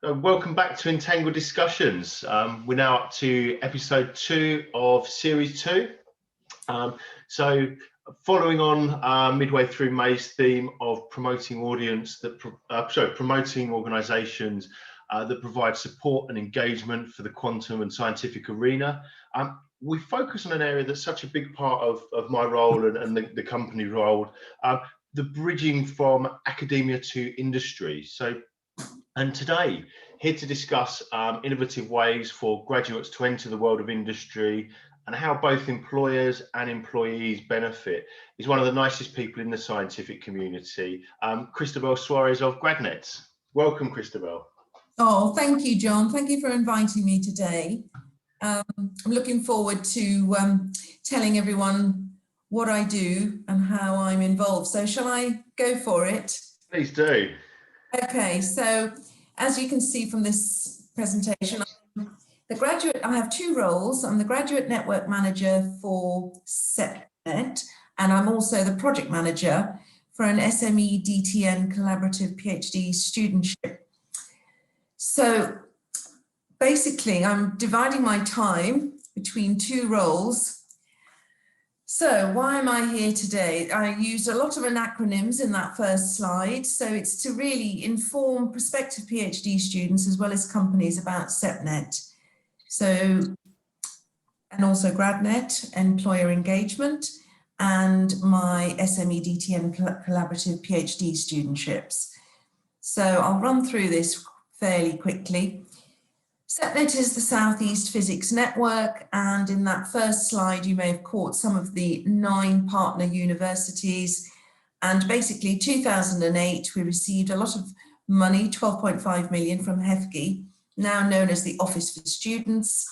Welcome back to Entangled Discussions. We're now up to episode 2 of series 2. So following on midway through May's theme of promoting promoting organisations that provide support and engagement for the quantum and scientific arena. We focus on an area that's such a big part of my role and the company role, the bridging from academia to industry. And today, here to discuss innovative ways for graduates to enter the world of industry and how both employers and employees benefit is one of the nicest people in the scientific community, Cristobel Soares of GRADNet. Welcome, Cristobel. Oh, thank you, John. Thank you for inviting me today. I'm looking forward to telling everyone what I do and how I'm involved. So shall I go for it? Please do. Okay, so as you can see from this presentation, I have 2 roles. I'm the Graduate Network Manager for SEPNet, and I'm also the Project Manager for an SME DTN Collaborative PhD Studentship. So basically, I'm dividing my time between 2 roles. So why am I here today? I used a lot of acronyms in that first slide. So it's to really inform prospective PhD students as well as companies about SEPNet. So, and also GRADNet, employer engagement, and my SME DTN collaborative PhD studentships. So I'll run through this fairly quickly. SEPNet is the Southeast Physics Network, and in that first slide you may have caught some of the 9 partner universities, and basically 2008 we received a lot of money, 12.5 million from HEFGI, now known as the Office for Students,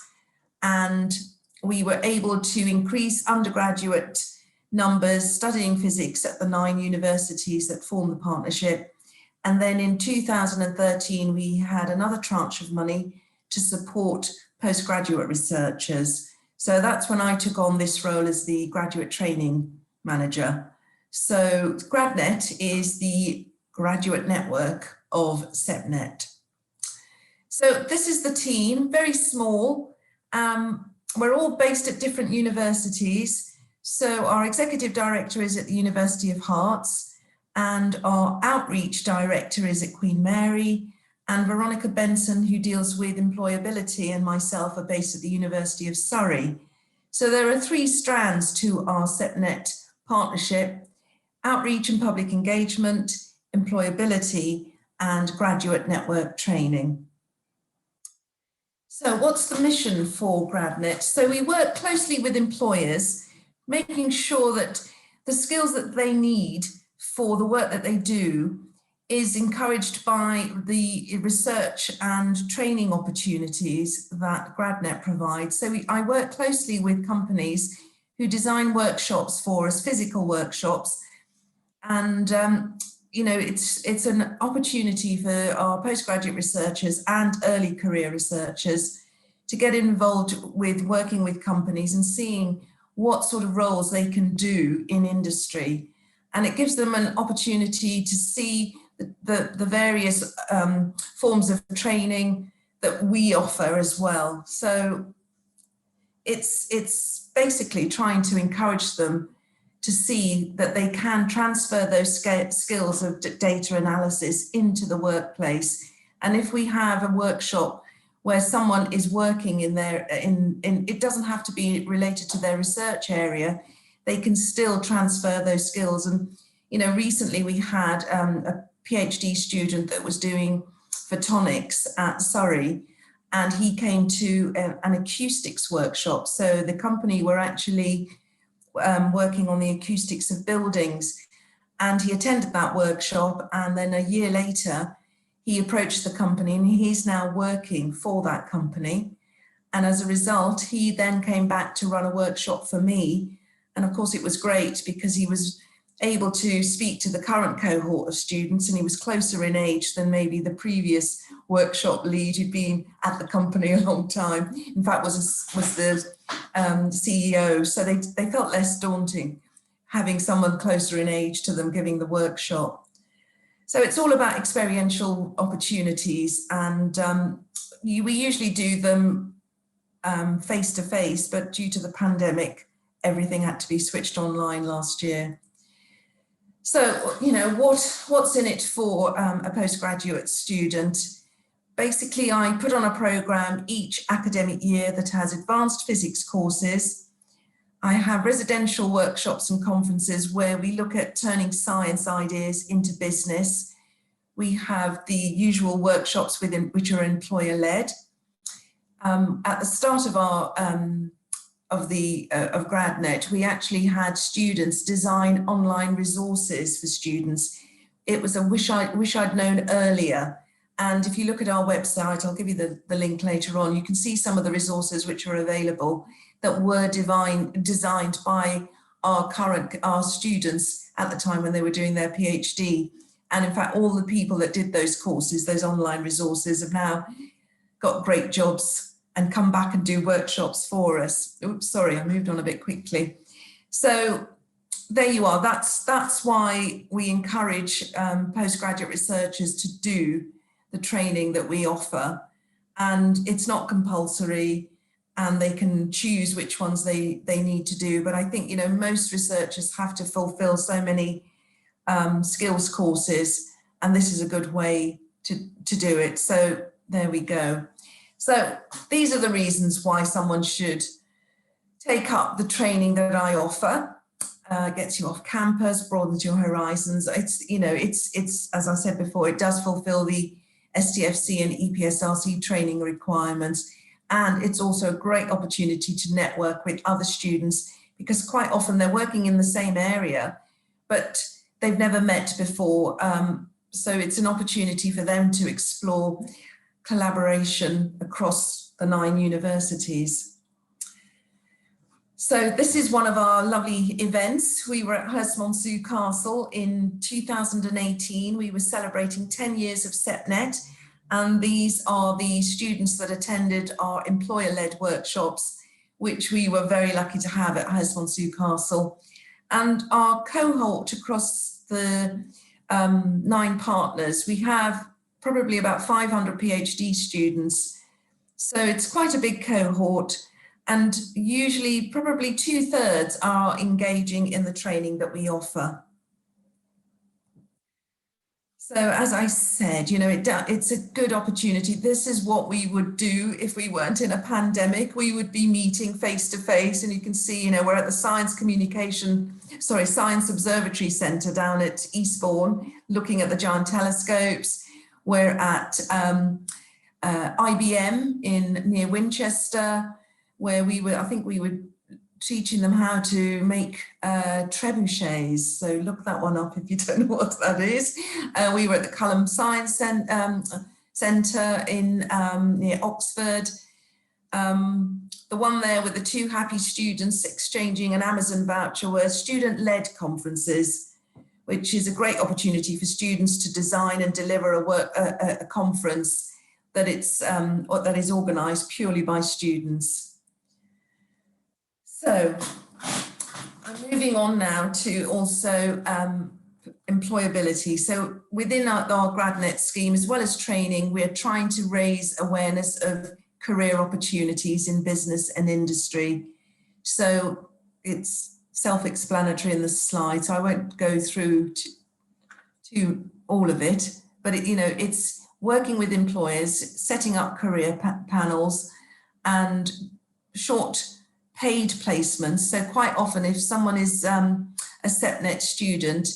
and we were able to increase undergraduate numbers studying physics at the 9 universities that form the partnership. And then in 2013 we had another tranche of money to support postgraduate researchers. So that's when I took on this role as the graduate training manager. So GRADNet is the graduate network of SEPNet. So this is the team, very small. We're all based at different universities. So our executive director is at the University of Hearts, and our outreach director is at Queen Mary, and Veronica Benson, who deals with employability, and myself are based at the University of Surrey. So there are 3 strands to our SEPNet partnership: outreach and public engagement, employability, and graduate network training. So what's the mission for GRADNet? So we work closely with employers, making sure that the skills that they need for the work that they do is encouraged by the research and training opportunities that GRADNet provides. So I work closely with companies who design workshops for us, physical workshops, and you know, it's an opportunity for our postgraduate researchers and early career researchers to get involved with working with companies and seeing what sort of roles they can do in industry. And it gives them an opportunity to see the various forms of training that we offer as well. So it's basically trying to encourage them to see that they can transfer those skills of data analysis into the workplace. And if we have a workshop where someone is working in it doesn't have to be related to their research area, they can still transfer those skills. And you know, recently we had a PhD student that was doing photonics at Surrey, and he came to an acoustics workshop. So the company were actually working on the acoustics of buildings, and he attended that workshop, and then a year later he approached the company, and he's now working for that company. And as a result, he then came back to run a workshop for me, and of course it was great because he was able to speak to the current cohort of students, and he was closer in age than maybe the previous workshop lead who'd been at the company a long time. In fact, was the CEO. So they felt less daunting having someone closer in age to them giving the workshop. So it's all about experiential opportunities, and we usually do them face to face, but due to the pandemic, everything had to be switched online last year. So, you know, what's in it for a postgraduate student? Basically, I put on a program each academic year that has advanced physics courses. I have residential workshops and conferences where we look at turning science ideas into business. We have the usual workshops which are employer-led. At the start of our of GRADNet, we actually had students design online resources for students. It was a wish I'd known earlier. And if you look at our website, I'll give you the link later on, you can see some of the resources which are available that were designed by our students at the time when they were doing their PhD. And in fact, all the people that did those courses, those online resources, have now got great jobs and come back and do workshops for us. Oops, sorry, I moved on a bit quickly. So there you are. That's why we encourage postgraduate researchers to do the training that we offer. And it's not compulsory, and they can choose which ones they need to do. But I think, you know, most researchers have to fulfill so many skills courses, and this is a good way to do it. So there we go. So these are the reasons why someone should take up the training that I offer. Gets you off campus, broadens your horizons. It's, you know, it's as I said before, it does fulfill the STFC and EPSRC training requirements. And it's also a great opportunity to network with other students, because quite often they're working in the same area, but they've never met before. So it's an opportunity for them to explore collaboration across the 9 universities. So this is one of our lovely events. We were at Herstmonceux Castle in 2018. We were celebrating 10 years of SEPNet, and these are the students that attended our employer-led workshops, which we were very lucky to have at Herstmonceux Castle. And our cohort across the 9 partners, we have probably about 500 PhD students. So it's quite a big cohort, and usually probably 2/3 are engaging in the training that we offer. So as I said, you know, it's a good opportunity. This is what we would do if we weren't in a pandemic. We would be meeting face to face, and you can see, you know, we're at the Science Observatory Centre down at Eastbourne, looking at the giant telescopes. We're at IBM near Winchester, where I think we were teaching them how to make trebuchets. So look that one up if you don't know what that is. We were at the Culham Science Centre in near Oxford. The one there with the 2 happy students exchanging an Amazon voucher were student-led conferences, which is a great opportunity for students to design and deliver a conference that is organised purely by students. So I'm moving on now to also employability. So within our GRADNet scheme, as well as training, we're trying to raise awareness of career opportunities in business and industry. So it's self-explanatory in the slide, so I won't go through to all of it, but it's working with employers, setting up career panels and short paid placements. So quite often if someone is a SEPNet student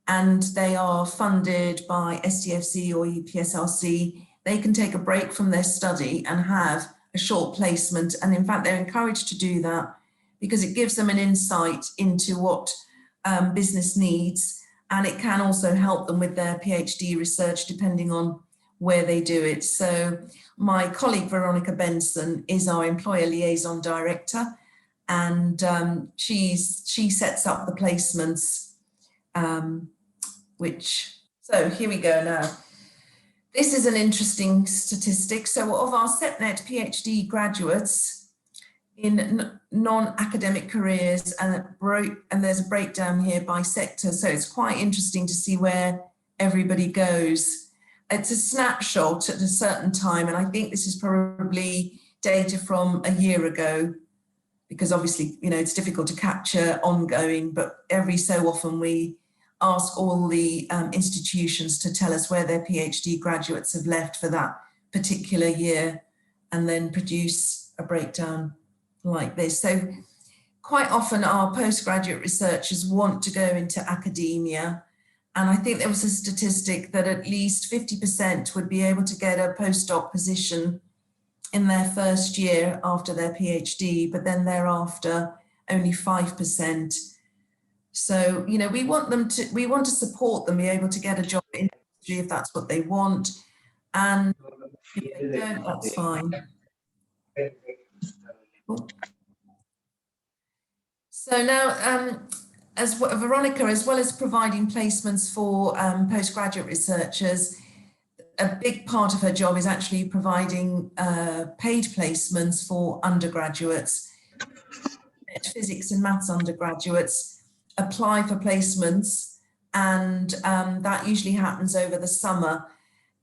and they are funded by STFC or EPSRC, they can take a break from their study and have a short placement. And in fact, they're encouraged to do that because it gives them an insight into what business needs, and it can also help them with their PhD research depending on where they do it. So my colleague Veronica Benson is our employer liaison director, and she sets up the placements, so here we go now. This is an interesting statistic. So of our SEPNet PhD graduates in non-academic careers, and there's a breakdown here by sector. So it's quite interesting to see where everybody goes. It's a snapshot at a certain time, and I think this is probably data from a year ago, because obviously, you know, it's difficult to capture ongoing, but every so often we ask all the institutions to tell us where their PhD graduates have left for that particular year, and then produce a breakdown like this. So quite often our postgraduate researchers want to go into academia, and I think there was a statistic that at least 50% would be able to get a postdoc position in their first year after their PhD, but then thereafter only 5%. So, you know, we want to support them, be able to get a job in industry if that's what they want, and if they don't, that's fine. So now, Veronica, as well as providing placements for postgraduate researchers, a big part of her job is actually providing paid placements for undergraduates. Physics and maths undergraduates apply for placements, and that usually happens over the summer.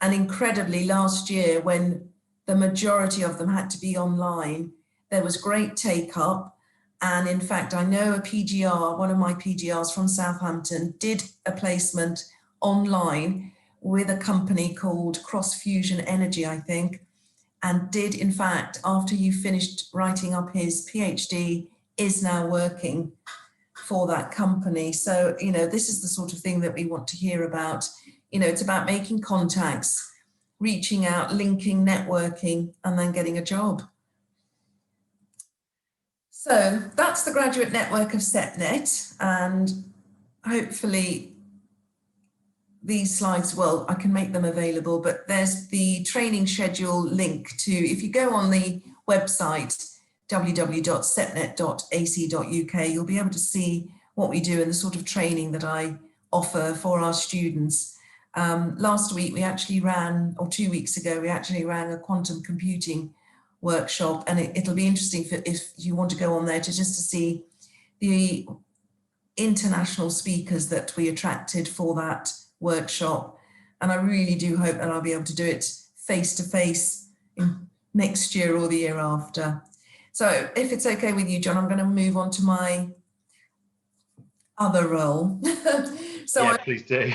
And incredibly, last year, when the majority of them had to be online, there was great take up. And in fact, I know a PGR, one of my PGRs from Southampton, did a placement online with a company called Cross Fusion Energy, I think, and did, in fact, after you finished writing up his PhD, is now working for that company. So, you know, this is the sort of thing that we want to hear about. You know, it's about making contacts, reaching out, linking, networking, and then getting a job. So that's the graduate network of SEPNet, and hopefully these slides, well, I can make them available, but there's the training schedule link to, if you go on the website, www.sepnet.ac.uk, you'll be able to see what we do and the sort of training that I offer for our students. Last week we actually ran, or 2 weeks ago, we actually ran a quantum computing workshop, and it'll be interesting if you want to go on there to just to see the international speakers that we attracted for that workshop. And I really do hope that I'll be able to do it face to face next year or the year after. So if it's okay with you, John, I'm going to move on to my other role. So yeah, please do.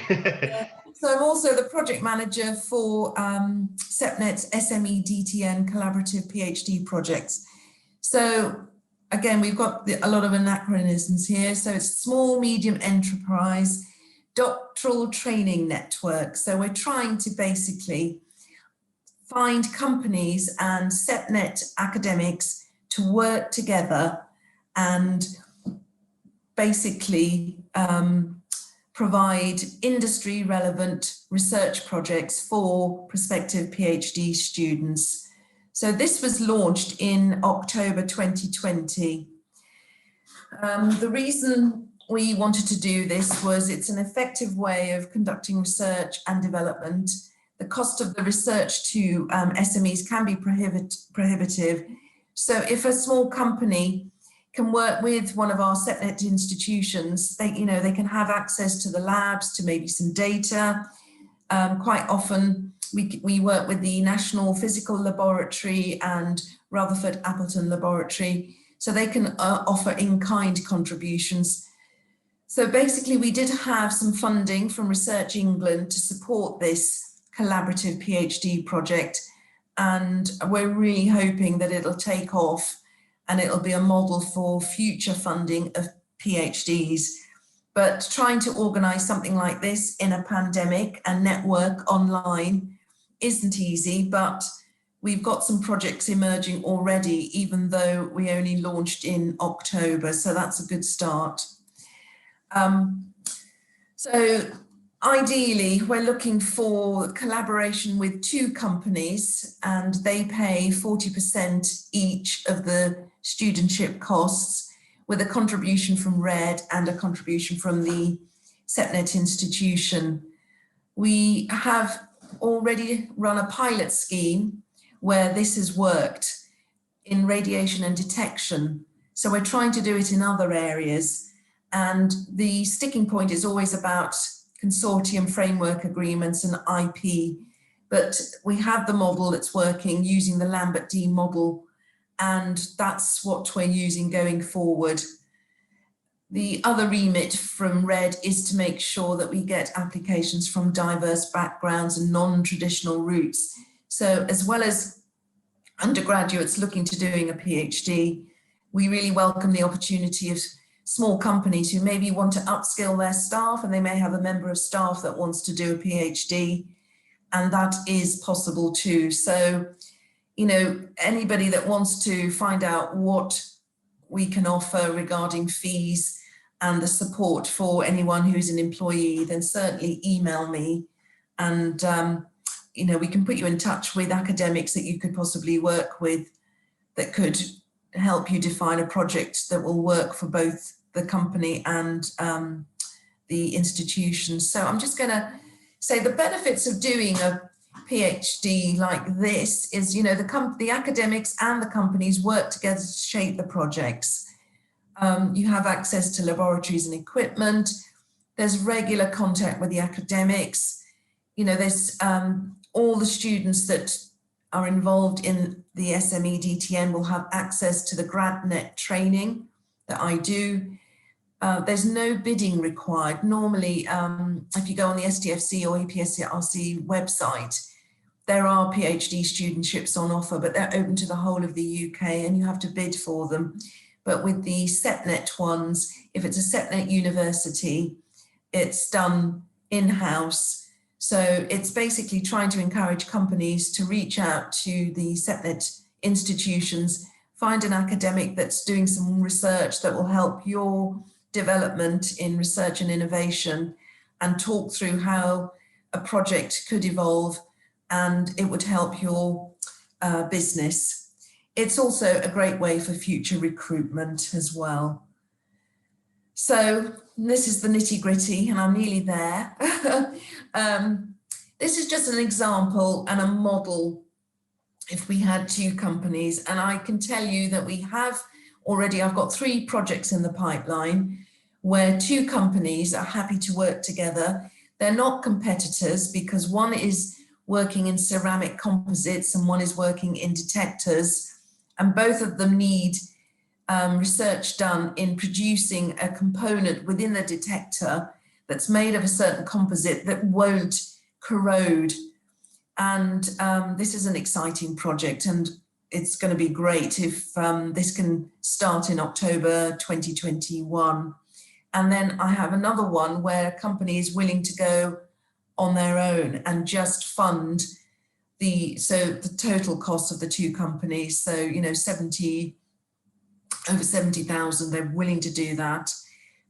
So I'm also the project manager for SEPNet's SME DTN collaborative PhD projects. So again, we've got a lot of anachronisms here. So it's small, medium enterprise, doctoral training network. So we're trying to basically find companies and SEPNet academics to work together and basically provide industry relevant research projects for prospective PhD students. So this was launched in October 2020. The reason we wanted to do this was it's an effective way of conducting research and development. The cost of the research to SMEs can be prohibitive. So if a small company can work with one of our SEPNet institutions, they can have access to the labs, to maybe some data. Quite often we work with the National Physical Laboratory and Rutherford Appleton Laboratory, so they can offer in-kind contributions. So basically we did have some funding from Research England to support this collaborative PhD project, and we're really hoping that it'll take off and it'll be a model for future funding of PhDs. But trying to organise something like this in a pandemic and network online isn't easy, but we've got some projects emerging already, even though we only launched in October, so that's a good start. So ideally, we're looking for collaboration with 2 companies, and they pay 40% each of the studentship costs, with a contribution from RED and a contribution from the SEPNet institution. We have already run a pilot scheme where this has worked in radiation and detection. So we're trying to do it in other areas. And the sticking point is always about consortium framework agreements and IP, but we have the model that's working using the Lambert-D model, and that's what we're using going forward. The other remit from RED is to make sure that we get applications from diverse backgrounds and non-traditional routes. So as well as undergraduates looking to doing a PhD, we really welcome the opportunity of small companies who maybe want to upskill their staff, and they may have a member of staff that wants to do a PhD, and that is possible too. So, you know, anybody that wants to find out what we can offer regarding fees and the support for anyone who's an employee, then certainly email me, and you know, we can put you in touch with academics that you could possibly work with that could help you define a project that will work for both the company and the institution. So I'm just going to say the benefits of doing a PhD like this is, you know, the academics and the companies work together to shape the projects. You have access to laboratories and equipment. There's regular contact with the academics. You know, there's all the students that are involved in the SME DTN will have access to the GRADNet training that I do. There's no bidding required. Normally, if you go on the STFC or EPSRC website, there are PhD studentships on offer, but they're open to the whole of the UK and you have to bid for them. But with the SEPNet ones, if it's a SEPNet university, it's done in-house. So it's basically trying to encourage companies to reach out to the SEPNet institutions, find an academic that's doing some research that will help your development in research and innovation, and talk through how a project could evolve and it would help your business. It's also a great way for future recruitment as well. So this is the nitty gritty and I'm nearly there. This is just an example and a model if we had two companies, and I can tell you that we have already, I've got 3 projects in the pipeline where 2 companies are happy to work together. They're not competitors because one is working in ceramic composites and one is working in detectors, and both of them need research done in producing a component within the detector that's made of a certain composite that won't corrode. And this is an exciting project, and it's going to be great if this can start in October 2021. And then I have another one where a company is willing to go on their own and just fund the total cost of the 2 companies. So, you know, over 70,000, they're willing to do that.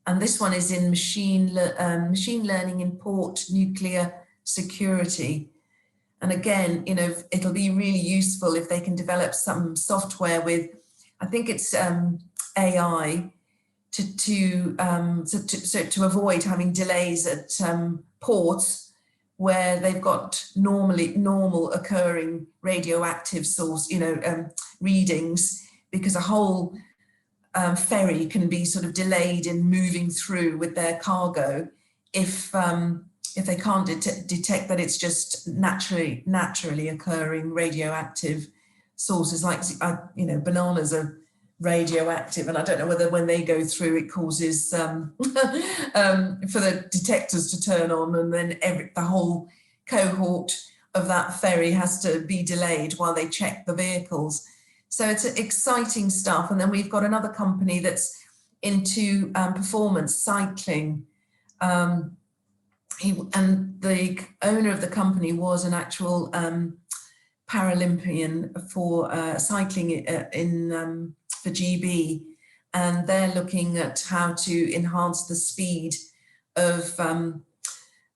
And this one is in machine learning in port nuclear security. And again, you know, it'll be really useful if they can develop some software with, I think it's AI, to avoid having delays at ports where they've got normal occurring radioactive source, you know, readings, because a whole ferry can be sort of delayed in moving through with their cargo if they can't detect that it's just naturally occurring radioactive sources, like, you know, bananas are radioactive, and I don't know whether when they go through it causes for the detectors to turn on, and then the whole cohort of that ferry has to be delayed while they check the vehicles. So it's exciting stuff. And then we've got another company that's into performance cycling. And the owner of the company was an actual Paralympian for cycling for GB, and they're looking at how to enhance the speed of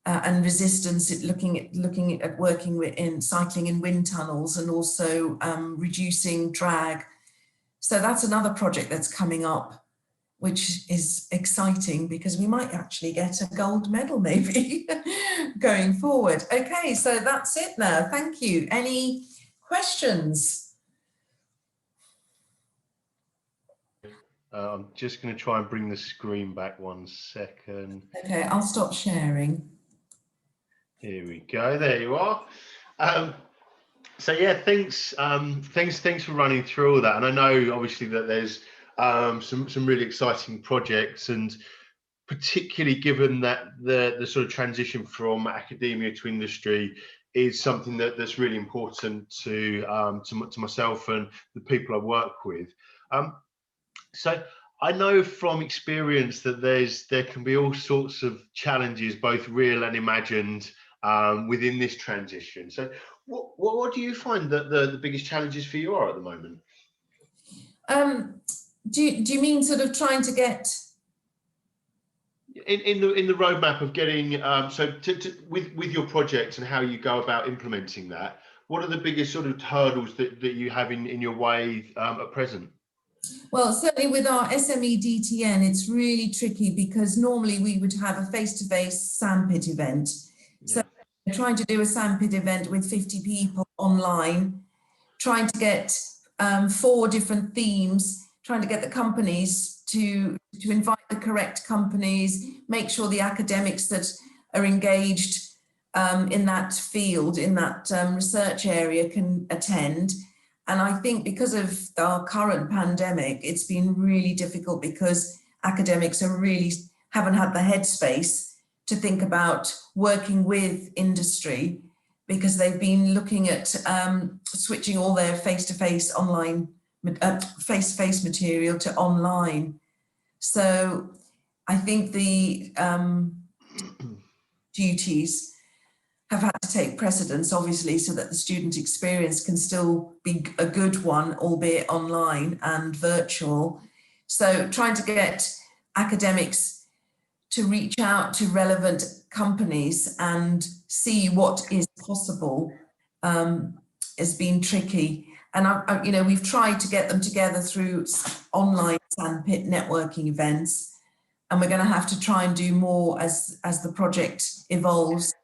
and resistance, looking at working in cycling in wind tunnels, and also reducing drag. So that's another project that's coming up, which is exciting because we might actually get a gold medal maybe going forward. Okay, so that's it now. Thank you. Any questions? I'm just going to try and bring the screen back 1 second. Okay, I'll stop sharing. Here we go. There you are. So yeah, thanks for running through all that. And I know obviously that there's some really exciting projects, and particularly given that the sort of transition from academia to industry is something that's really important to myself and the people I work with. So I know from experience that there can be all sorts of challenges, both real and imagined, within this transition. So what do you find that the biggest challenges for you are at the moment? Do you mean sort of trying to get in the roadmap of getting with your project and how you go about implementing that? What are the biggest sort of hurdles that you have in your way at present? Well, certainly with our SME DTN, it's really tricky because normally we would have a face-to-face sandpit event. Yeah. So we're trying to do a sandpit event with 50 people online, trying to get 4 different themes, trying to get the companies to invite the correct companies, make sure the academics that are engaged in that field, in that research area can attend. And I think because of our current pandemic, it's been really difficult because academics haven't had the headspace to think about working with industry, because they've been looking at switching all their face-to-face online, face-to-face material to online. So I think the duties have had to take precedence, obviously, so that the student experience can still be a good one, albeit online and virtual. So trying to get academics to reach out to relevant companies and see what is possible has been tricky. And we've tried to get them together through online sandpit networking events, and we're going to have to try and do more as the project evolves.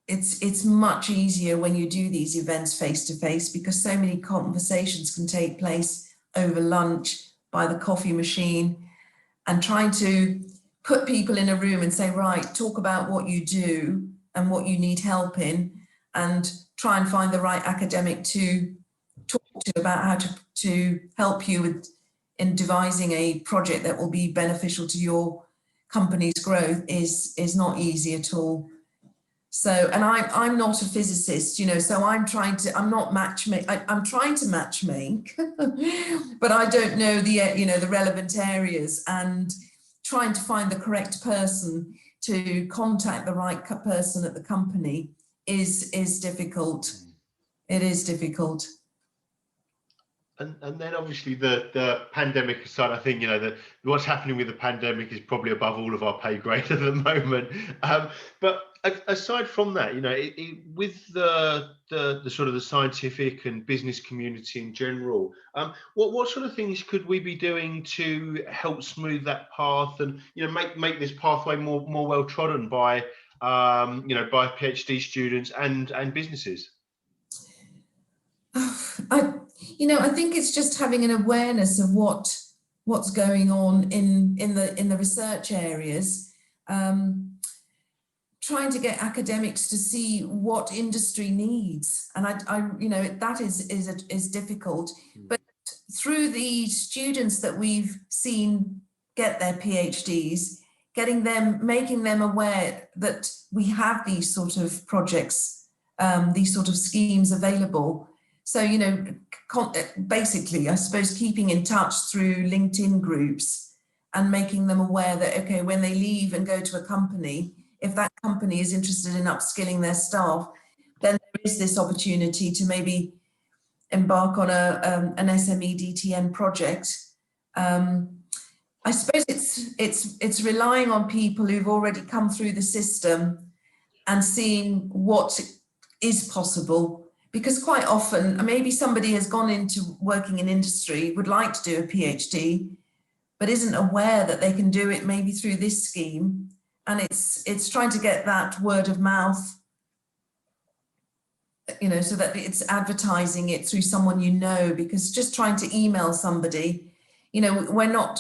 It's much easier when you do these events face-to-face, because so many conversations can take place over lunch, by the coffee machine, and trying to put people in a room and say, right, talk about what you do and what you need help in, and try and find the right academic to talk to about how to help you in devising a project that will be beneficial to your company's growth is not easy at all. So, and I'm not a physicist, so I'm trying to matchmake, but I don't know the relevant areas, and trying to find the correct person to contact the right person at the company is difficult. It is difficult. And then obviously the pandemic aside, I think what's happening with the pandemic is probably above all of our pay grade at the moment. But aside from that, with the sort of the scientific and business community in general, what sort of things could we be doing to help smooth that path and make this pathway more well trodden by by PhD students and businesses? I think it's just having an awareness of what's going on in the research areas, trying to get academics to see what industry needs, and that is difficult. But through the students that we've seen get their PhDs, making them aware that we have these sort of projects, these sort of schemes available. So, basically, I suppose, keeping in touch through LinkedIn groups and making them aware that, okay, when they leave and go to a company, if that company is interested in upskilling their staff, then there is this opportunity to maybe embark on an SME DTN project. I suppose it's relying on people who've already come through the system and seeing what is possible. Because quite often, maybe somebody has gone into working in industry, would like to do a PhD, but isn't aware that they can do it maybe through this scheme. And it's trying to get that word of mouth, so that it's advertising it through someone because just trying to email somebody, You know,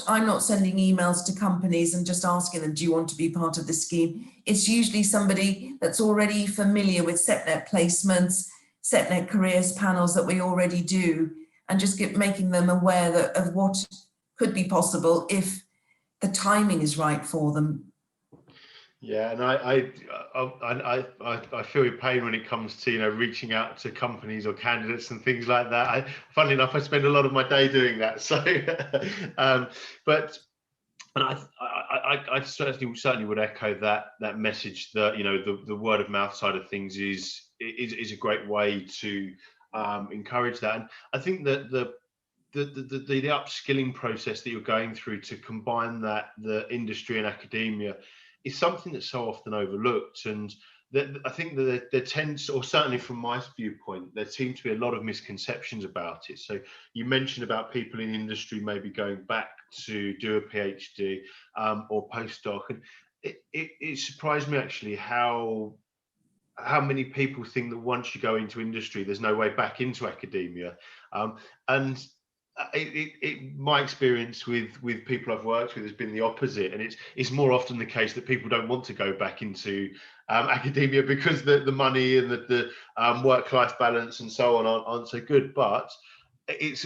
I'm not sending emails to companies and just asking them, do you want to be part of this scheme? It's usually somebody that's already familiar with SEPNet placements, SEPNet careers panels that we already do, and just making them aware of what could be possible if the timing is right for them. Yeah, and I feel your pain when it comes to, you know, reaching out to companies or candidates and things like that. Funnily enough, I spend a lot of my day doing that. So, but I certainly would echo that message that, you know, the word of mouth side of things is a great way to encourage that. And I think that the upskilling process that you're going through to combine the industry and academia is something that's so often overlooked. And I think that there tends, or certainly from my viewpoint, there seem to be a lot of misconceptions about it. So you mentioned about people in industry maybe going back to do a PhD or postdoc, and it surprised me actually how many people think that once you go into industry, there's no way back into academia. And my experience with people I've worked with has been the opposite, and it's more often the case that people don't want to go back into academia because the money and the work-life balance and so on aren't so good. But it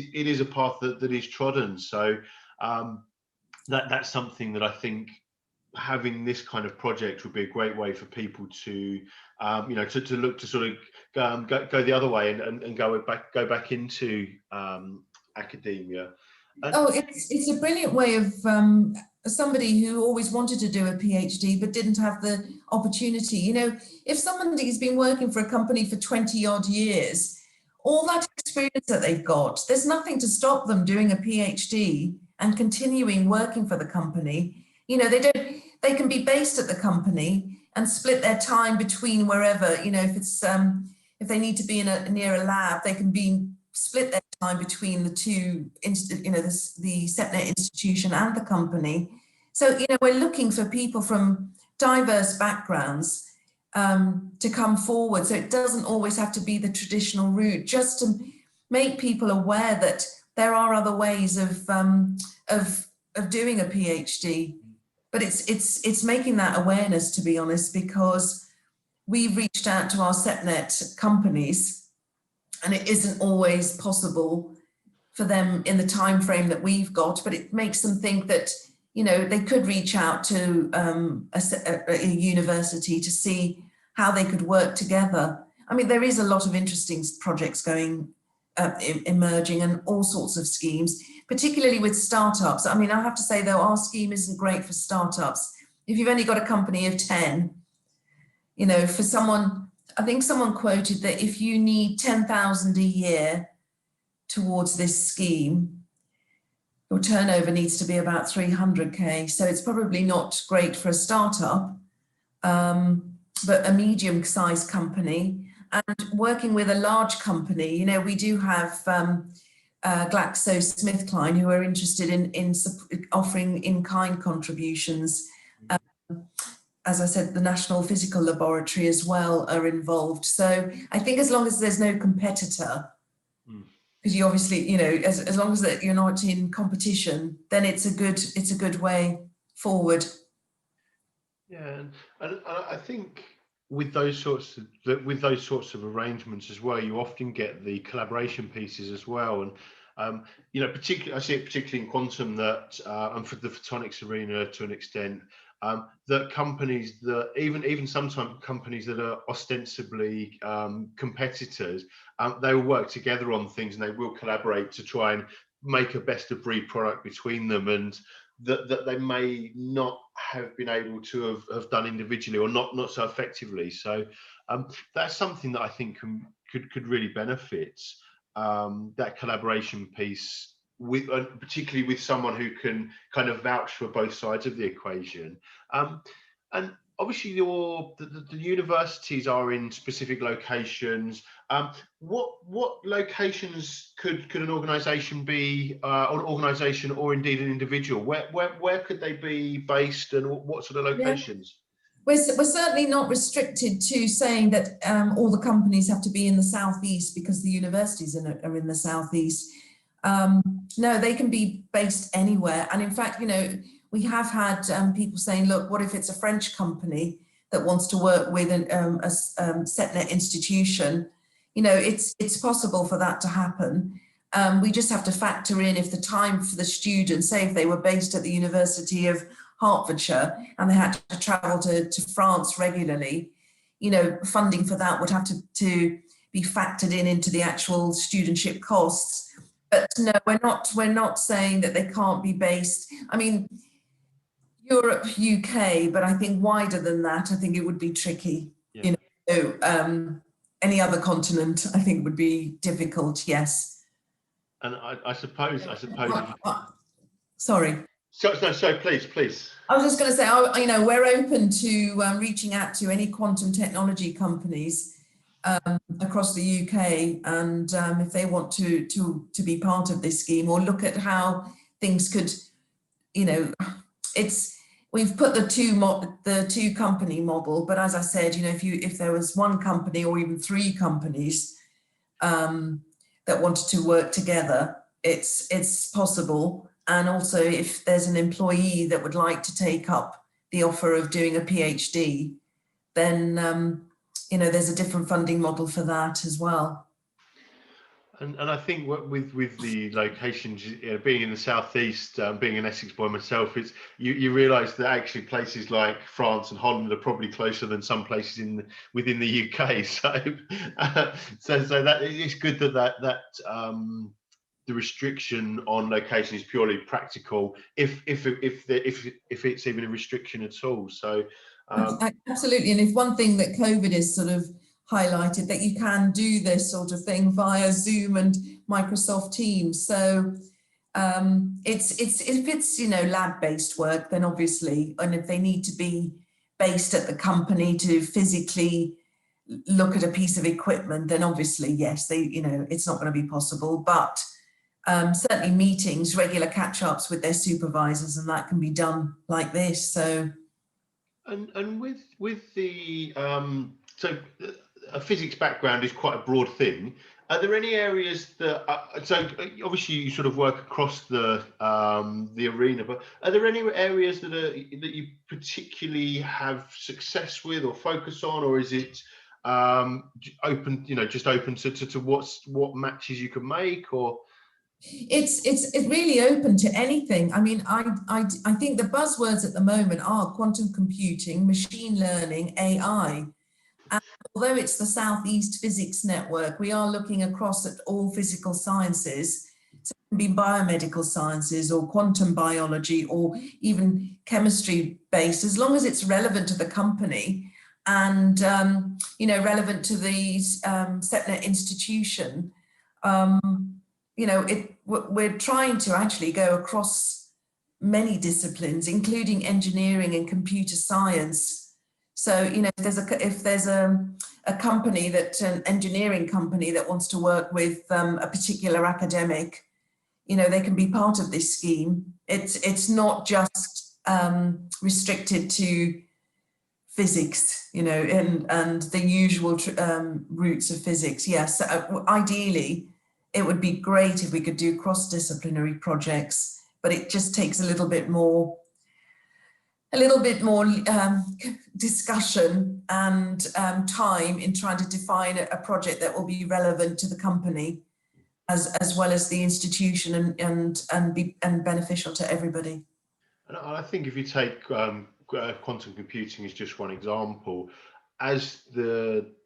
is a path that is trodden. So that's something that I think having this kind of project would be a great way for people to you know, to look to sort of go the other way and go back into academia. It's a brilliant way of somebody who always wanted to do a PhD but didn't have the opportunity. You know, if somebody's been working for a company for 20 odd years, all that experience that they've got, there's nothing to stop them doing a PhD and continuing working for the company. You know, they can be based at the company and split their time between wherever, you know, if they need to be near a lab, they can split their time between the two, you know, the SEPNet institution and the company. So, you know, we're looking for people from diverse backgrounds to come forward. So it doesn't always have to be the traditional route, just to make people aware that there are other ways of doing a PhD. But it's making that awareness, to be honest, because we've reached out to our SEPNet companies, and it isn't always possible for them in the time frame that we've got. But it makes them think that, you know, they could reach out to a university to see how they could work together. I mean, there is a lot of interesting projects going emerging, and all sorts of schemes, particularly with startups. I mean, I have to say, though, our scheme isn't great for startups. If you've only got a company of 10, you know, for someone, I think someone quoted that if you need 10,000 a year towards this scheme, your turnover needs to be about 300K. So it's probably not great for a startup, but a medium-sized company. And working with a large company, you know, we do have GlaxoSmithKline who are interested in offering in-kind contributions. As I said, the National Physical Laboratory as well are involved. So I think as long as there's no competitor, because you obviously, you know, as long as that you're not in competition, then it's a good way forward. Yeah, and I think with those sorts of arrangements as well, you often get the collaboration pieces as well. And you know, I see it particularly in quantum that, and for the photonics arena to an extent, that companies that even sometimes companies that are ostensibly competitors, they will work together on things, and they will collaborate to try and make a best of breed product between them, and that they may not have been able to have done individually, or not so effectively. So that's something that I think could really benefit that collaboration piece, with particularly with someone who can kind of vouch for both sides of the equation. And obviously the universities are in specific locations. What locations could an organisation be, an organisation or indeed an individual? Where could they be based, and what sort of locations? Yeah. We're certainly not restricted to saying that all the companies have to be in the southeast because the universities are in the southeast. No, they can be based anywhere. And in fact, we have had people saying, look, what if it's a French company that wants to work with a SEPNet institution? It's possible for that to happen. We just have to factor in if the time for the students, say if they were based at the University of Hertfordshire and they had to travel to France regularly, funding for that would have to be factored into the actual studentship costs. But no, we're not saying that they can't be based. I mean, Europe, UK, but I think wider than that, I think it would be tricky. Yeah. So any other continent, I think, would be difficult. Yes. And I suppose. Sorry. So please. I was just going to say, we're open to reaching out to any quantum technology companies across the UK, and if they want to be part of this scheme or look at how things could, we've put the two company model, but as I said, if there was one company or even three companies that wanted to work together, it's possible. And also, if there's an employee that would like to take up the offer of doing a PhD, then there's a different funding model for that as well. And I think with the locations, being in the southeast, being an Essex boy myself, it's you realise that actually places like France and Holland are probably closer than some places within the UK. So that it's good that the restriction on location is purely practical, if it's even a restriction at all. So absolutely, and if one thing that COVID is sort of highlighted, that you can do this sort of thing via Zoom and Microsoft Teams. So if it's lab-based work, then obviously, and if they need to be based at the company to physically look at a piece of equipment, then obviously yes, it's not going to be possible. But certainly meetings, regular catch-ups with their supervisors, and that can be done like this. So and with the so a physics background is quite a broad thing. Are there any areas that so obviously you sort of work across the arena, but are there any areas that you particularly have success with or focus on, or is it open, just open to what matches you can make? Or it's really open to anything. I mean, I think the buzzwords at the moment are quantum computing, machine learning, AI. And although it's the Southeast Physics Network, we are looking across at all physical sciences. So it can be biomedical sciences or quantum biology or even chemistry based, as long as it's relevant to the company and relevant to the SEPNet institution. We're trying to actually go across many disciplines, including engineering and computer science. So, if there's a company an engineering company that wants to work with a particular academic, they can be part of this scheme. It's not just restricted to physics, and the usual routes of physics. Yes, ideally, it would be great if we could do cross-disciplinary projects, but it just takes a little bit more discussion and time in trying to define a project that will be relevant to the company as well as the institution and beneficial to everybody. And I think if you take quantum computing as just one example, as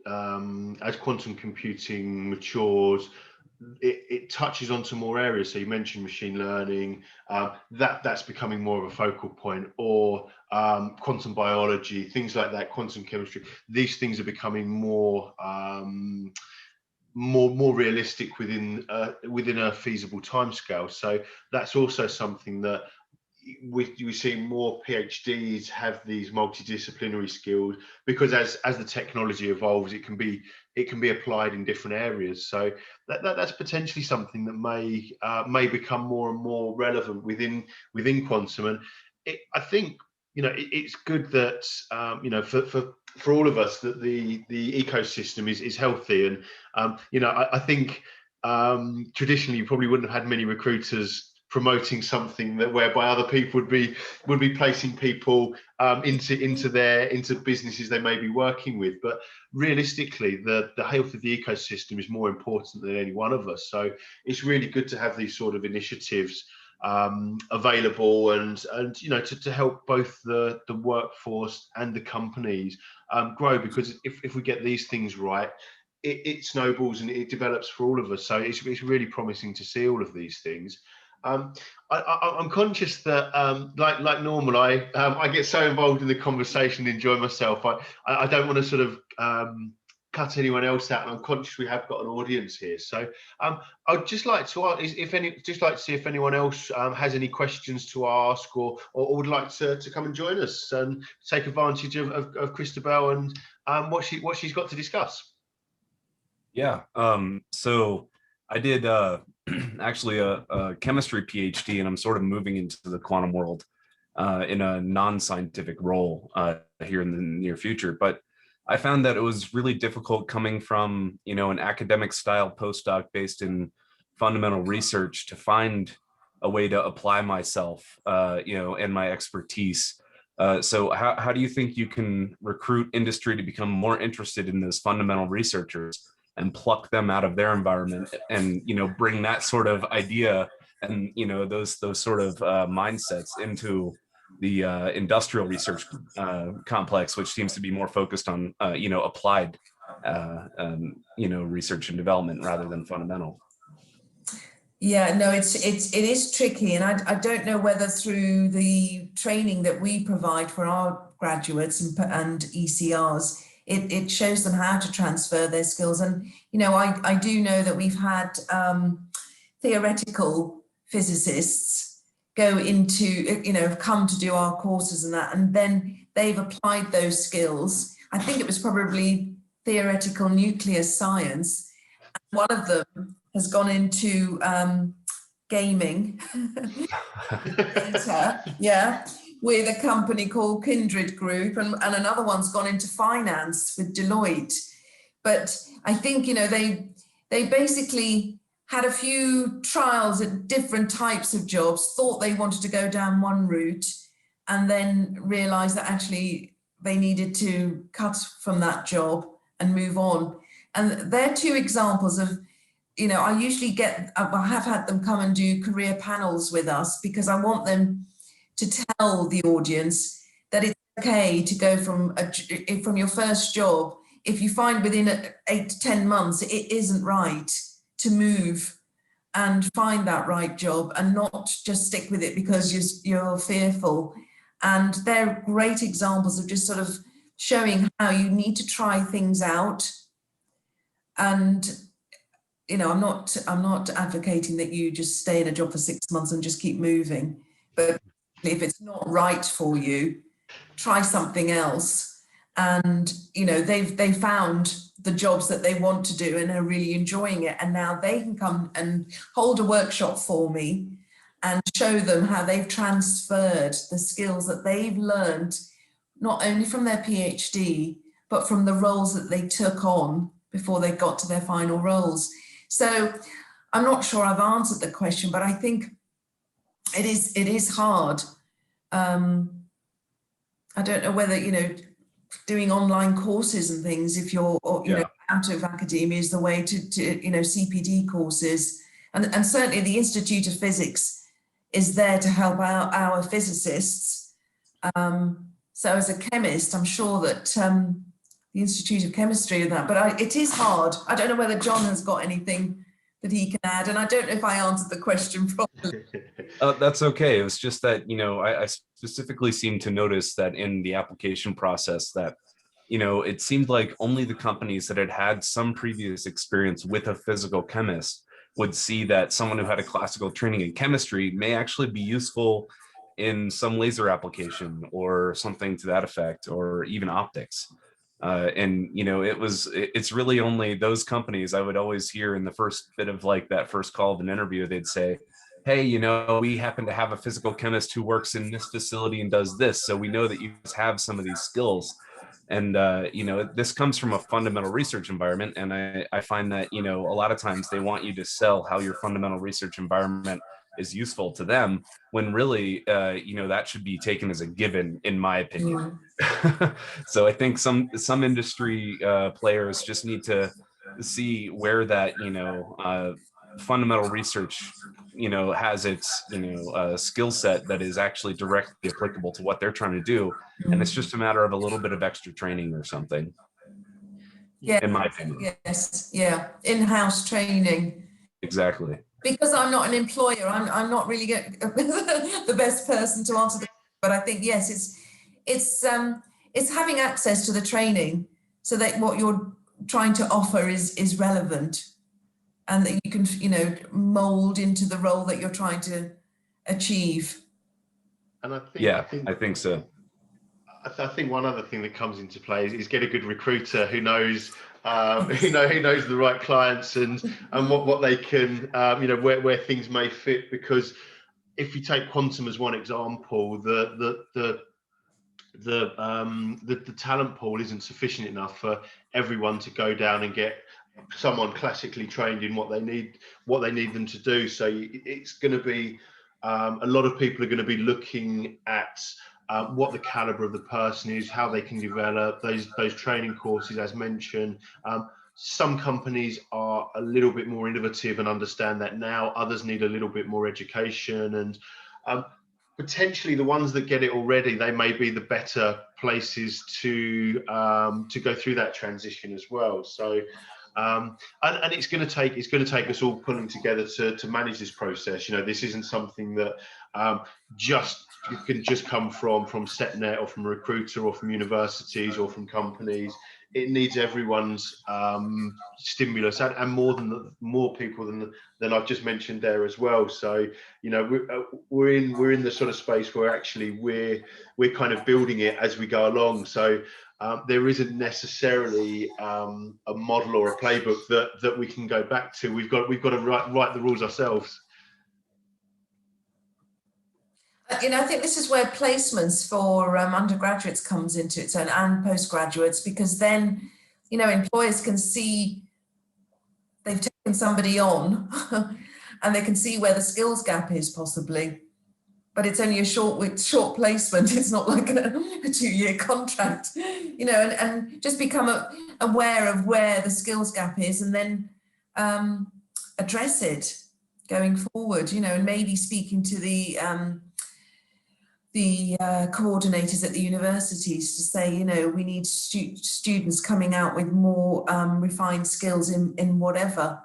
quantum computing matures, it touches onto more areas. So you mentioned machine learning, that's becoming more of a focal point, or quantum biology, things like that, quantum chemistry. These things are becoming more realistic within a feasible timescale. So that's also something that we see more PhDs have these multidisciplinary skills, because as the technology evolves, it can be applied in different areas. So that's potentially something that may become more and more relevant within quantum. And I think it's good that for all of us that the ecosystem is healthy. And I think traditionally you probably wouldn't have had many recruiters promoting something that whereby other people would be placing people into businesses they may be working with. But realistically, the health of the ecosystem is more important than any one of us. So it's really good to have these sort of initiatives available, and to help both the workforce and the companies grow, because if we get these things right, it snowballs and it develops for all of us. So it's really promising to see all of these things. I'm conscious that, like normal, I get so involved in the conversation and enjoy myself. I don't want to sort of cut anyone else out, and I'm conscious we have got an audience here. So I'd just like to ask, see if anyone else has any questions to ask, or would like to come and join us and take advantage of Cristobel and what she's got to discuss. Yeah. So I did actually a chemistry PhD, and I'm sort of moving into the quantum world in a non-scientific role here in the near future. But I found that it was really difficult coming from, an academic style postdoc based in fundamental research to find a way to apply myself, and my expertise. So how do you think you can recruit industry to become more interested in those fundamental researchers and pluck them out of their environment, and bring that sort of idea and those sort of mindsets into the industrial research complex, which seems to be more focused on applied research and development rather than fundamental? Yeah, no, it is tricky, and I don't know whether through the training that we provide for our graduates and ECRs, it shows them how to transfer their skills. And I do know that we've had theoretical physicists go into come to do our courses and then they've applied those skills. I think it was probably theoretical nuclear science. One of them has gone into gaming with a company called Kindred Group, and another one's gone into finance with Deloitte. But I think they basically had a few trials at different types of jobs, thought they wanted to go down one route, and then realized that actually they needed to cut from that job and move on. And they're two examples of, I usually I have had them come and do career panels with us, because I want them to tell the audience that it's okay to go from your first job. If you find within 8 to 10 months it isn't right, to move and find that right job and not just stick with it because you're fearful. And they're great examples of just sort of showing how you need to try things out. And I'm not advocating that you just stay in a job for 6 months and just keep moving, but if it's not right for you, try something else. And they found the jobs that they want to do and are really enjoying it, and now they can come and hold a workshop for me and show them how they've transferred the skills that they've learned, not only from their PhD, but from the roles that they took on before they got to their final roles. So I'm not sure I've answered the question, but I think it is hard. I don't know whether, doing online courses and things, if you're out of academia, is the way to CPD courses. And certainly the Institute of Physics is there to help out our physicists. So as a chemist, I'm sure that the Institute of Chemistry and that, but it is hard. I don't know whether John has got anything that he can add, and I don't know if I answered the question properly. That's okay. It was just that, I specifically seemed to notice that in the application process that, it seemed like only the companies that had had some previous experience with a physical chemist would see that someone who had a classical training in chemistry may actually be useful in some laser application or something to that effect, or even optics. And it's really only those companies I would always hear in the first bit of like that first call of an interview. They'd say, hey, we happen to have a physical chemist who works in this facility and does this, so we know that you have some of these skills. And, this comes from a fundamental research environment. And I find that, a lot of times they want you to sell how your fundamental research environment is useful to them, when really, that should be taken as a given, in my opinion. So I think some industry players just need to see where that, fundamental research, has its, skill set that is actually directly applicable to what they're trying to do. And it's just a matter of a little bit of extra training or something. Yeah, in my opinion. Yes, yeah, in-house training. Exactly. Because I'm not an employer, I'm not really the best person to answer the question, but I think, yes, it's having access to the training so that what you're trying to offer is relevant, and that you can, mold into the role that you're trying to achieve. And I think, yeah, I think so. I think one other thing that comes into play is get a good recruiter who knows who knows the right clients and what they can where things may fit. Because if you take quantum as one example, the talent pool isn't sufficient enough for everyone to go down and get someone classically trained in what they need them to do. So it's going to be a lot of people are going to be looking at what the caliber of the person is, how they can develop those training courses, as mentioned. Some companies are a little bit more innovative and understand that now. Others need a little bit more education, and potentially the ones that get it already, they may be the better places to go through that transition as well. So and it's going to take us all pulling together to manage this process. This isn't something that can just come from SEPNet or from a recruiter or from universities or from companies. It needs everyone's stimulus and more people than I've just mentioned there as well. So we're in the sort of space where actually we're kind of building it as we go along. So there isn't necessarily a model or a playbook that we can go back to. We've got to write the rules ourselves. I think this is where placements for undergraduates comes into its own, and postgraduates, because then, employers can see they've taken somebody on and they can see where the skills gap is possibly, but it's only a short placement. It's not like a 2-year contract, and just become aware of where the skills gap is, and then address it going forward, and maybe speaking to the coordinators at the universities to say, we need students coming out with more refined skills in whatever.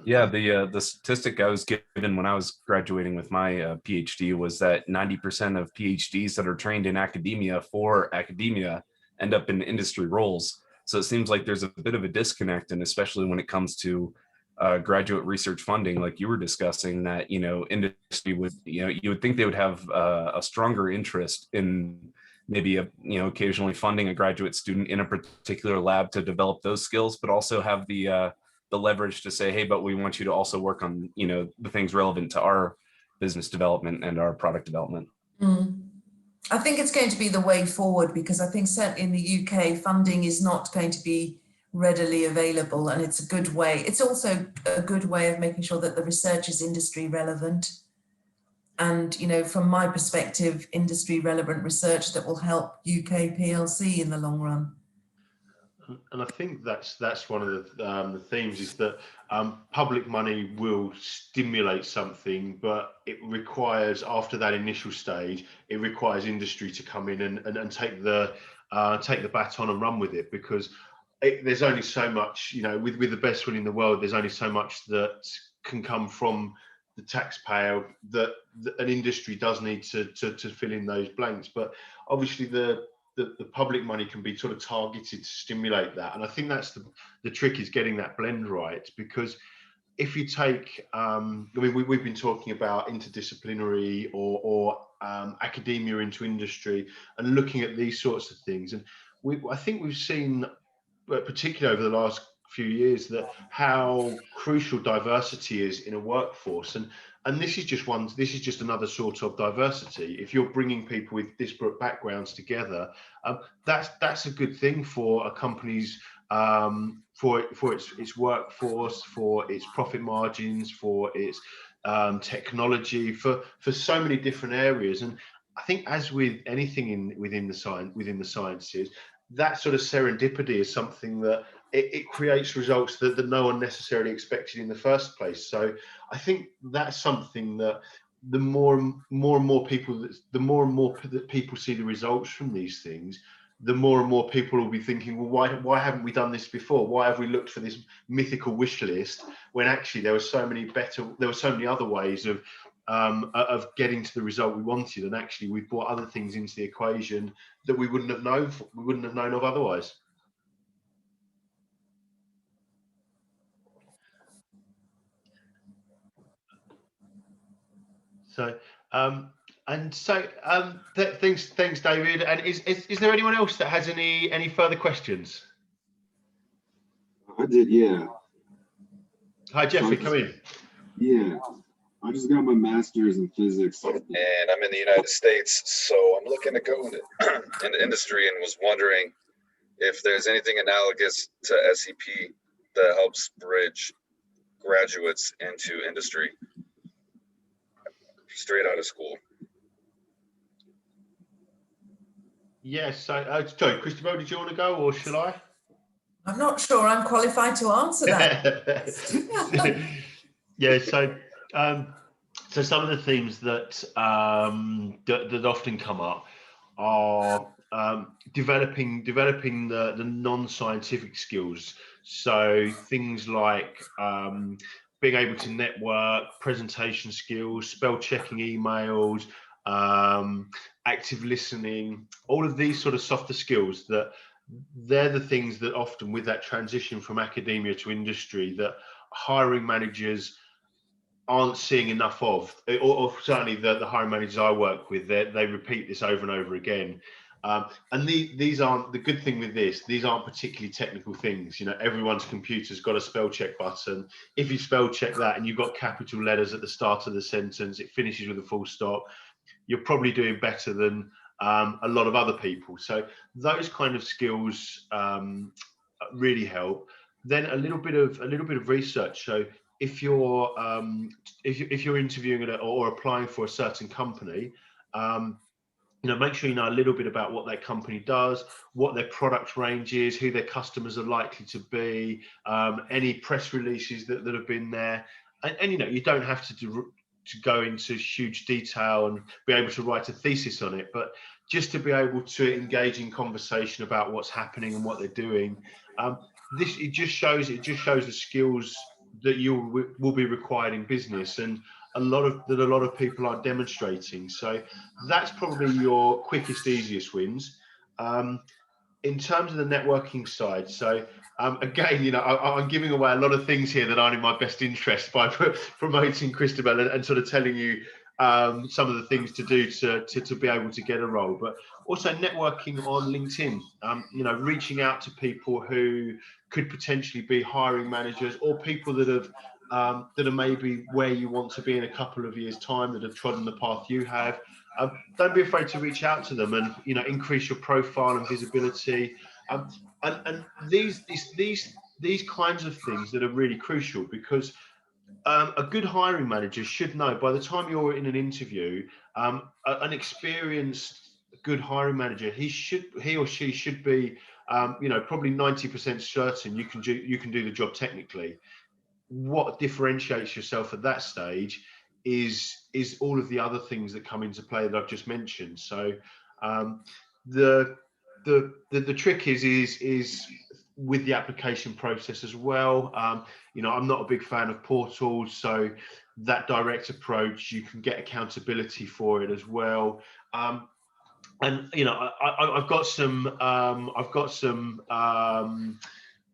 Yeah, the statistic I was given when I was graduating with my PhD was that 90% of PhDs that are trained in academia for academia end up in industry roles. So it seems like there's a bit of a disconnect, and especially when it comes to graduate research funding, like you were discussing, that industry would you would think they would have a stronger interest in maybe occasionally funding a graduate student in a particular lab to develop those skills, but also have the leverage to say, hey, but we want you to also work on the things relevant to our business development and our product development. I think it's going to be the way forward, because I think certainly in the UK funding is not going to be readily available, and it's a good way. It's also a good way of making sure that the research is industry relevant, and from my perspective, industry relevant research that will help UK PLC in the long run. And I think that's one of the themes, is that public money will stimulate something, but it requires, after that initial stage, it requires industry to come in and take the baton and run with it, because there's only so much, with the best will in the world, there's only so much that can come from the taxpayer that an industry does need to fill in those blanks. But obviously the public money can be sort of targeted to stimulate that. And I think that's the trick, is getting that blend right. Because if you take, we've been talking about interdisciplinary or academia into industry and looking at these sorts of things. And I think we've seen, particularly over the last few years, that how crucial diversity is in a workforce, and and this is just another sort of diversity. If you're bringing people with disparate backgrounds together, that's a good thing for a company's for its workforce, for its profit margins, for its technology, for so many different areas. And I think, as with anything within the sciences, that sort of serendipity is something that it creates results that no one necessarily expected in the first place. So I think that's something that the more and more people that people see the results from these things, the more and more people will be thinking, well, why haven't we done this before? Why have we looked for this mythical wish list when actually there were so many other ways of getting to the result we wanted, and actually we've brought other things into the equation that we wouldn't have known of otherwise. So thanks, David. And is there anyone else that has any further questions? I did, yeah. Hi, Jeffrey, come in. Yeah, I just got my master's in physics. And I'm in the United States, so I'm looking to go into industry, and was wondering if there's anything analogous to SEP that helps bridge graduates into industry straight out of school. Yes, so sorry, Cristobel, did you want to go, or shall I? I'm not sure I'm qualified to answer that. Yeah, so some of the themes that that often come up are developing the non-scientific skills. So things like being able to network, presentation skills, spell checking emails, active listening, all of these sort of softer skills, that they're the things that often, with that transition from academia to industry, that hiring managers aren't seeing enough of, or certainly the hiring managers I work with, they repeat this over and over again. And these aren't, the good thing with this, these aren't particularly technical things. You know, everyone's computer's got a spell check button. If you spell check that and you've got capital letters at the start of the sentence, it finishes with a full stop, you're probably doing better than a lot of other people. So those kind of skills really help. Then a little bit of research. So if you're interviewing or applying for a certain company, you know, make sure you know a little bit about what that company does, what their product range is, who their customers are likely to be, any press releases that have been there, and you know, you don't have to go into huge detail and be able to write a thesis on it, but just to be able to engage in conversation about what's happening and what they're doing. It just shows the skills that you will be required in business, and a lot of people are demonstrating. So that's probably your quickest, easiest wins. In terms of the networking side, so again, you know, I'm giving away a lot of things here that aren't in my best interest by promoting Cristobel and sort of telling you some of the things to do to be able to get a role, but also networking on LinkedIn, you know, reaching out to people who could potentially be hiring managers, or people that are maybe where you want to be in a couple of years' time, that have trodden the path you have. Don't be afraid to reach out to them and, you know, increase your profile and visibility. And these kinds of things that are really crucial, because a good hiring manager should know by the time you're in an interview, an experienced good hiring manager, he or she should be, you know, probably 90% certain you can do the job technically. What differentiates yourself at that stage is all of the other things that come into play that I've just mentioned. So the trick is with the application process as well. You know, I'm not a big fan of portals, so that direct approach, you can get accountability for it as well. And you know, I've got some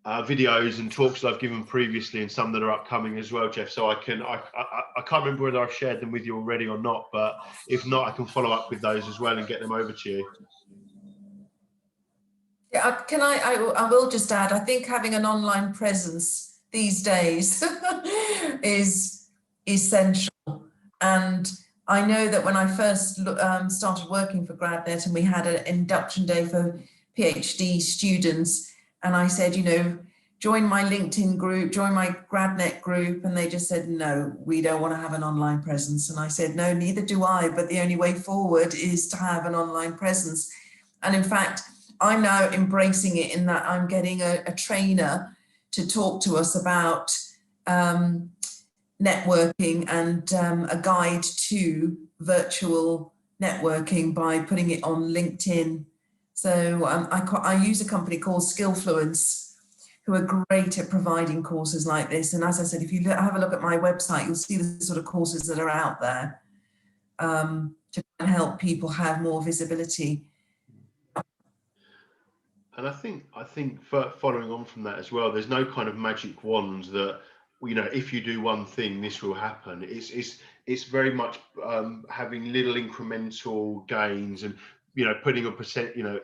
videos and talks that I've given previously, and some that are upcoming as well, Jeff. So I can't remember whether I've shared them with you already or not, but if not, I can follow up with those as well and get them over to you. Yeah, I will just add, I think having an online presence these days is essential. And I know that when I first started working for GRADNet, and we had an induction day for PhD students, and I said, you know, join my LinkedIn group, join my GRADNet group, and they just said, no, we don't want to have an online presence. And I said, no, neither do I, but the only way forward is to have an online presence. And in fact, I'm now embracing it in that I'm getting a trainer to talk to us about networking and a guide to virtual networking by putting it on LinkedIn. So I use a company called Skillfluence, who are great at providing courses like this. And as I said, if you have a look at my website, you'll see the sort of courses that are out there to help people have more visibility. And I think following on from that as well, there's no kind of magic wand that, you know, if you do one thing, this will happen. It's very much having little incremental gains, and, you know, putting a percent, you know,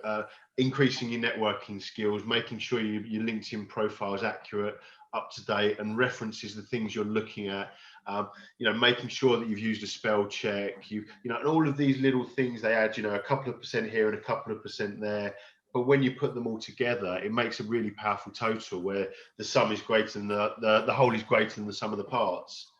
increasing your networking skills, making sure your LinkedIn profile is accurate, up to date, and references the things you're looking at. You know, making sure that you've used a spell check. You know, and all of these little things, they add, you know, a couple of percent here and a couple of percent there. But when you put them all together, it makes a really powerful total where the sum is greater than the whole is greater than the sum of the parts.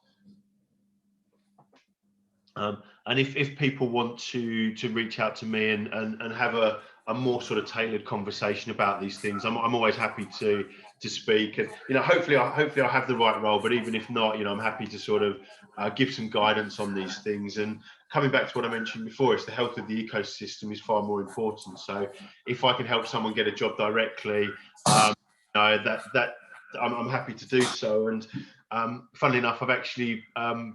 And if people want to reach out to me and have a more sort of tailored conversation about these things, I'm always happy to speak. And, you know, hopefully I'll have the right role, but even if not, you know, I'm happy to sort of give some guidance on these things. And coming back to what I mentioned before, it's the health of the ecosystem is far more important. So if I can help someone get a job directly, you know, that I'm happy to do so. And funnily enough, I've actually I've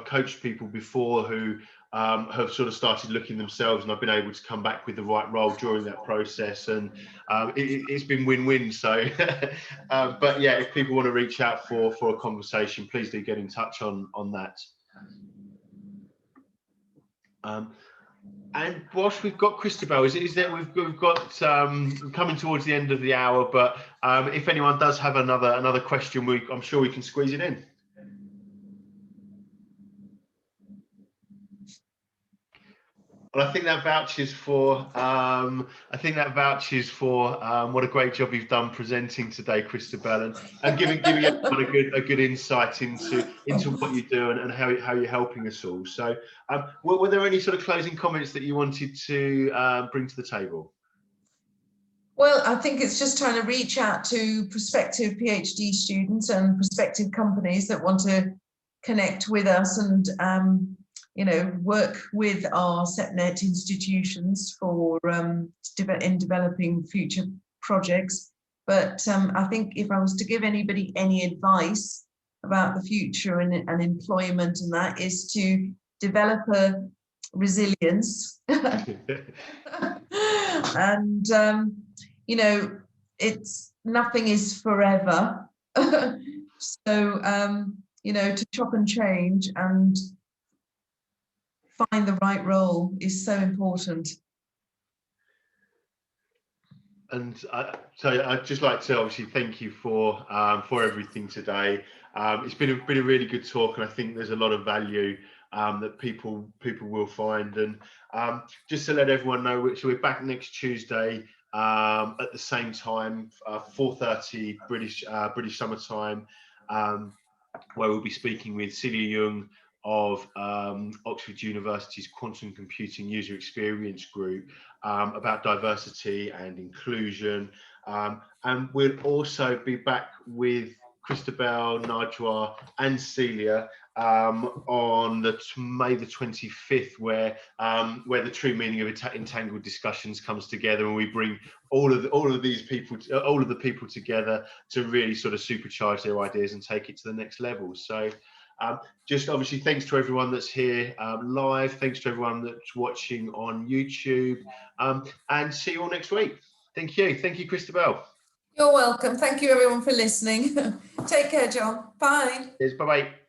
coached people before who have sort of started looking themselves, and I've been able to come back with the right role during that process, and it's been win-win. So but yeah, if people want to reach out for a conversation, please do get in touch on that. And whilst we've got Cristobel, is that we've got coming towards the end of the hour, but if anyone does have another question, I'm sure we can squeeze it in. Well, I think that vouches for what a great job you've done presenting today, Cristobel, and giving everyone a good insight into what you do and how you're helping us all. So, were there any sort of closing comments that you wanted to bring to the table? Well, I think it's just trying to reach out to prospective PhD students and prospective companies that want to connect with us and you know, work with our SEPNet institutions for in developing future projects. But I think if I was to give anybody any advice about the future and employment, and that is to develop a resilience and you know, nothing is forever. So you know, to chop and change and find the right role is so important. And so I'd just like to obviously thank you for everything today. It's been a really good talk, and I think there's a lot of value that people will find. And just to let everyone know, so we're back next Tuesday at the same time, 4:30 British summer time, where we'll be speaking with Celia Young of Oxford University's Quantum Computing User Experience Group about diversity and inclusion. And we'll also be back with Cristobel, Najwa and Celia on May the 25th, where the true meaning of entangled discussions comes together, and we bring all of the people together to really sort of supercharge their ideas and take it to the next level. So just obviously thanks to everyone that's here live, thanks to everyone that's watching on YouTube, and see you all next week. Thank you, Cristobel. You're welcome. Thank you everyone for listening. Take care, John. Bye. Cheers. Bye-bye.